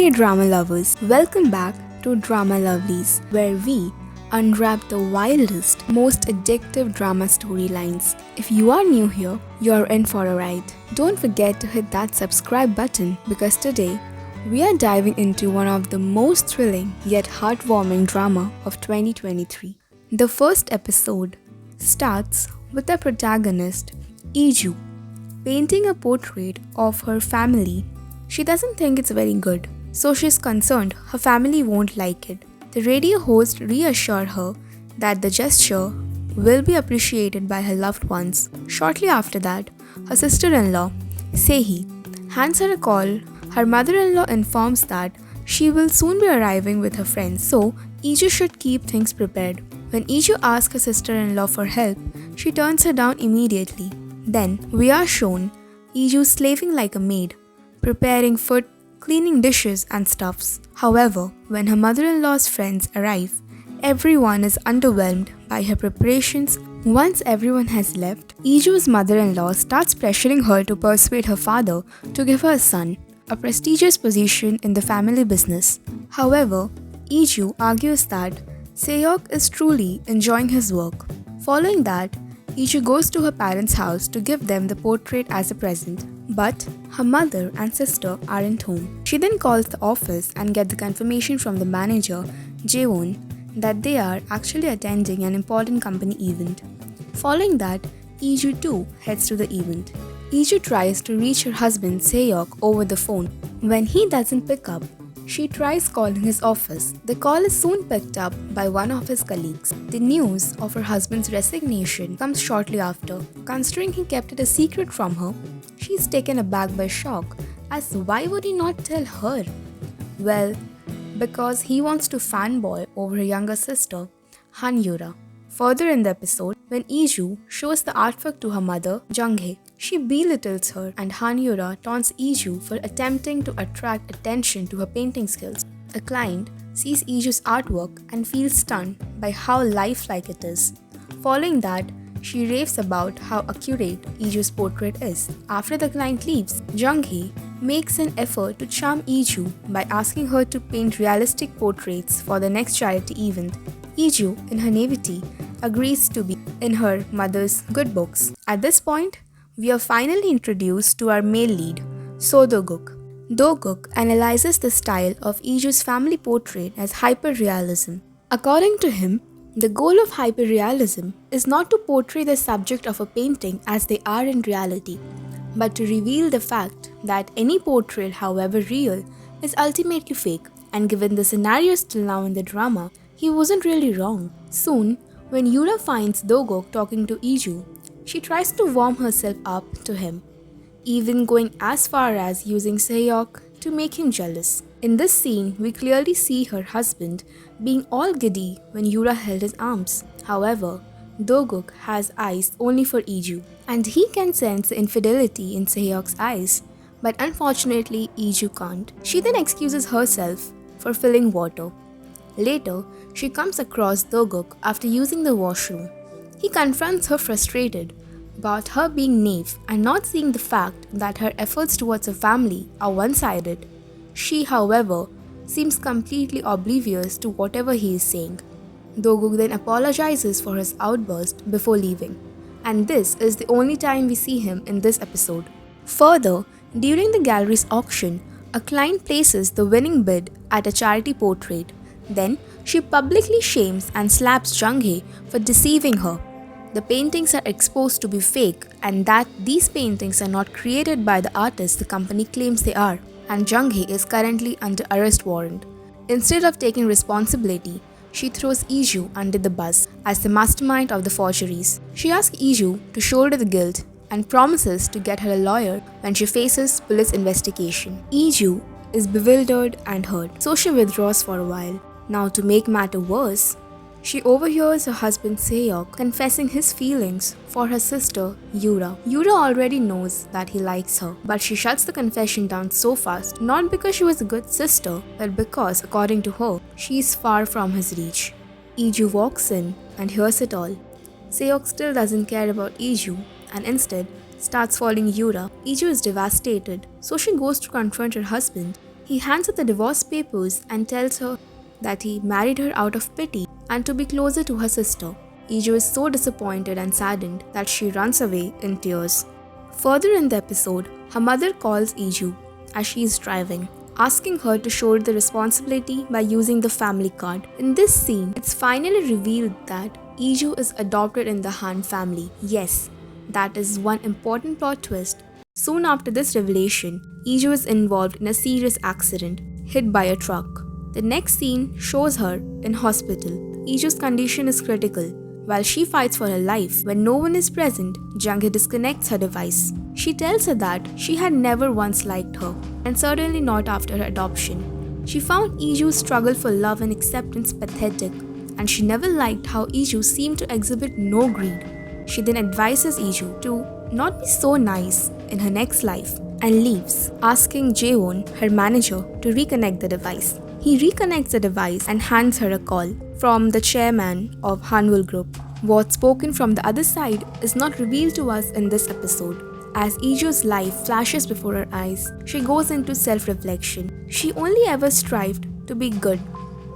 K-drama lovers, welcome back to Drama Lovelies, where we unwrap the wildest, most addictive drama storylines. If you are new here, you're in for a ride. Don't forget to hit that subscribe button because today we are diving into one of the most thrilling yet heartwarming drama of 2023. The first episode starts with the protagonist, Yi-joo, painting a portrait of her family. She doesn't think it's very good, so she's concerned her family won't like it. The radio host reassures her that the gesture will be appreciated by her loved ones. Shortly after that, her sister-in-law, Sehi, hands her a call. Her mother-in-law informs that she will soon be arriving with her friends, so Yi-joo should keep things prepared. When Yi-joo asks her sister-in-law for help, she turns her down immediately. Then, we are shown Yi-joo slaving like a maid, preparing food, cleaning dishes and stuffs. However, when her mother-in-law's friends arrive, everyone is underwhelmed by her preparations. Once everyone has left, Yi-joo's mother-in-law starts pressuring her to persuade her father to give her a son, a prestigious position in the family business. However, Yi-joo argues that Seok is truly enjoying his work. Following that, Yi-joo goes to her parents' house to give them the portrait as a present. But her mother and sister aren't home. She then calls the office and gets the confirmation from the manager, Jae-won, that they are actually attending an important company event. Following that, Yi-joo too heads to the event. Yi-joo tries to reach her husband Seok over the phone. When he doesn't pick up, she tries calling his office. The call is soon picked up by one of his colleagues. The news of her husband's resignation comes shortly after. Considering he kept it a secret from her, she's taken aback by shock as why would he not tell her? Well, because he wants to fanboy over her younger sister, Han-yura. Further in the episode, when Yi-joo shows the artwork to her mother, Jung-hye, she belittles her and Han-yura taunts Yi-joo for attempting to attract attention to her painting skills. A client sees Yi-joo's artwork and feels stunned by how lifelike it is. Following that, she raves about how accurate Yi-joo's portrait is. After the client leaves, Jung-hye makes an effort to charm Yi-joo by asking her to paint realistic portraits for the next charity event. Yi-joo, in her naivety, agrees to be in her mother's good books. At this point, we are finally introduced to our male lead, Do-guk. Do-guk analyzes the style of Yi-joo's family portrait as hyperrealism. According to him, the goal of hyperrealism is not to portray the subject of a painting as they are in reality, but to reveal the fact that any portrait, however real, is ultimately fake. And given the scenarios till now in the drama, he wasn't really wrong. Soon, when Yura finds Do-guk talking to Yi-joo, she tries to warm herself up to him, even going as far as using Seok to make him jealous. In this scene, we clearly see her husband being all giddy when Yura held his arms. However, Do-guk has eyes only for Yi-joo, and he can sense the infidelity in Seok's eyes, but unfortunately Yi-joo can't. She then excuses herself for filling water. Later, she comes across Do-guk after using the washroom. He confronts her frustrated about her being naive and not seeing the fact that her efforts towards her family are one-sided. She, however, seems completely oblivious to whatever he is saying. Do-guk then apologizes for his outburst before leaving, and this is the only time we see him in this episode. Further, during the gallery's auction, a client places the winning bid at a charity portrait. Then, she publicly shames and slaps Jung-hye for deceiving her. The paintings are exposed to be fake and that these paintings are not created by the artist the company claims they are, and Jung-hye is currently under arrest warrant. Instead of taking responsibility, she throws Yi-joo under the bus as the mastermind of the forgeries. She asks Yi-joo to shoulder the guilt and promises to get her a lawyer when she faces police investigation. Yi-joo is bewildered and hurt, so she withdraws for a while. Now, to make matter worse, she overhears her husband Seok confessing his feelings for her sister Yura. Yura already knows that he likes her, but she shuts the confession down so fast, not because she was a good sister, but because, according to her, she is far from his reach. Yi-joo walks in and hears it all. Seok still doesn't care about Yi-joo and instead starts following Yura. Yi-joo is devastated, so she goes to confront her husband He hands her the divorce papers and tells her that he married her out of pity and to be closer to her sister. Yi-joo is so disappointed and saddened that she runs away in tears. Further in the episode, her mother calls Yi-joo as she is driving, asking her to shoulder the responsibility by using the family card. In this scene, it's finally revealed that Yi-joo is adopted in the Han family. Yes, that is one important plot twist. Soon after this revelation, Yi-joo is involved in a serious accident, hit by a truck. The next scene shows her in hospital. Yi-joo's condition is critical. While she fights for her life, when no one is present, Jung-hye disconnects her device. She tells her that she had never once liked her, and certainly not after her adoption. She found Yi-joo's struggle for love and acceptance pathetic, and she never liked how Yi-joo seemed to exhibit no greed. She then advises Yi-joo to not be so nice in her next life and leaves, asking Jae-won, her manager, to reconnect the device. He reconnects the device and hands her a call from the chairman of Hanwul Group. What's spoken from the other side is not revealed to us in this episode. As Yi-joo's life flashes before her eyes, she goes into self-reflection. She only ever strived to be good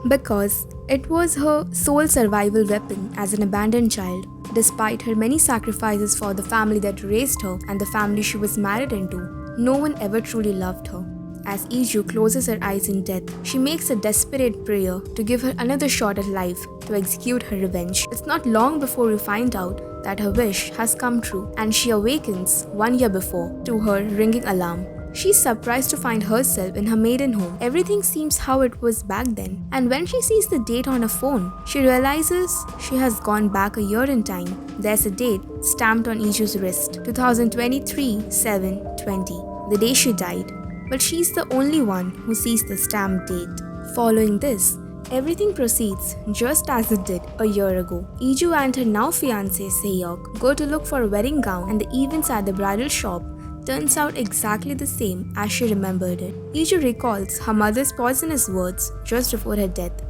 because it was her sole survival weapon as an abandoned child. Despite her many sacrifices for the family that raised her and the family she was married into, no one ever truly loved her. As Yi-joo closes her eyes in death, she makes a desperate prayer to give her another shot at life to execute her revenge. It's not long before we find out that her wish has come true and she awakens 1 year before to her ringing alarm. She's surprised to find herself in her maiden home. Everything seems how it was back then. And when she sees the date on her phone, she realizes she has gone back a year in time. There's a date stamped on Yi-joo's wrist, 2023-7-20, the day she died. But she's the only one who sees the stamped date. Following this, everything proceeds just as it did a year ago. Yi-joo and her now fiancé Sehyeok go to look for a wedding gown, and the events at the bridal shop turns out exactly the same as she remembered it. Yi-joo recalls her mother's poisonous words just before her death.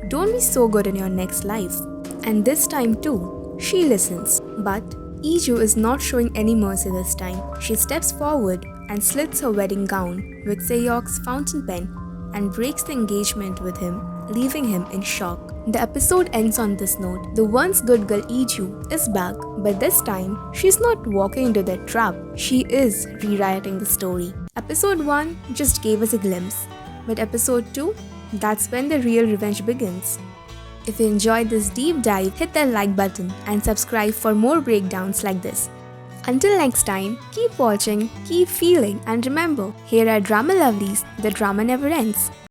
Don't be so good in your next life. And this time too, she listens. But Yi-joo is not showing any mercy this time. She steps forward and slits her wedding gown with Sehyeok's fountain pen and breaks the engagement with him, leaving him in shock. The episode ends on this note. The once good girl Yi-joo is back, but this time, she's not walking into that trap. She is rewriting the story. Episode 1 just gave us a glimpse, but episode 2, that's when the real revenge begins. If you enjoyed this deep dive, hit that like button and subscribe for more breakdowns like this. Until next time, keep watching, keep feeling, and remember, here at Drama Lovelies, the drama never ends.